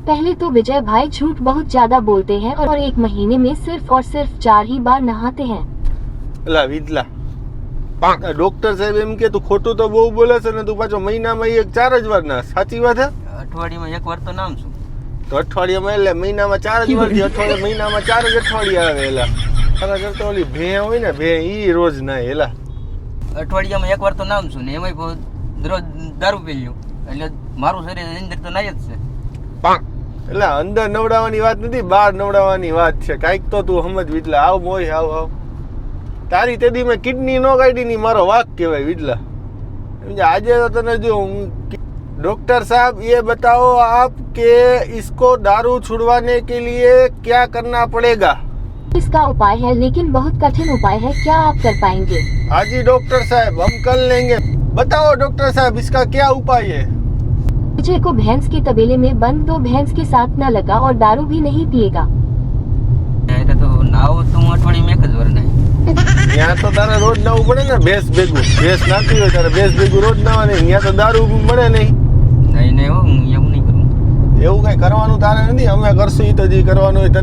पहले तो विजय भाई झूठ बहुत ज्यादा बोलते हैं और एक महीने में सिर्फ और सिर्फ 4 ही बार नहाते हैं। એલા વિદલા ડોક્ટર સાહેબ એમ કે તું ખોટું તો બહુ બોલે છે ને તું પાછો મહિનામાં 4 જ વાર ના સાચી વાત હે? અઠવાડિયામાં એક વાર તો નામ છું. તો અઠવાડિયામાં એટલે મહિનામાં 4 જ વાર થી અઠવાડિયા મહિનામાં 4 જ અઠવાડિયા આવે એલા. તારા કરતા ઓલી ભે હોય ને ભે ઈ રોજ ના એલા. અઠવાડિયામાં એક વાર તો નામ છું ને એમાંય દરરોજ દારૂ પી લ્યું એટલે મારું શરીર અંદર તો નાય જ છે. એટલે અંદર નવડાવવાની વાત નથી, બહાર નવડાવવાની વાત છે. કાંઈક તો તું સમજ વિદલા. આવ મોય આવ તારી તેદી મેં કિડની નો કાઢી ની મારો વાક કહેવાય વિદલા. આજે તો તને જો डॉक्टर साहब ये बताओ आप कि इसको दारू छुड़वाने के लिए क्या करना पड़ेगा? इसका उपाय है लेकिन बहुत कठिन उपाय है, क्या आप कर पाएंगे? हाँ जी डॉक्टर साहब हम कर लेंगे. बताओ डॉक्टर साहब इसका क्या उपाय है? विजय को भैंस के तबेले में बंद दो, भैंस के साथ न लगा और दारू भी नहीं पिएगा. तो नाव तो अठवाडियाમાં એક જ વાર નાય. यहाँ तो तारा रोज नाવું પડે ને ભેંસ ભેગું. ભેંસ નાખી હોય તારે ભેંસ ભેગું રોજ નાવાની. અહીંયા તો દારૂ મળે નહીં. નહીં હું એવું નહીં કરું. એવું કઈ કરવાનું તારે નથી. અમે કરશું ઈ તો જે કરવાનું હોય તને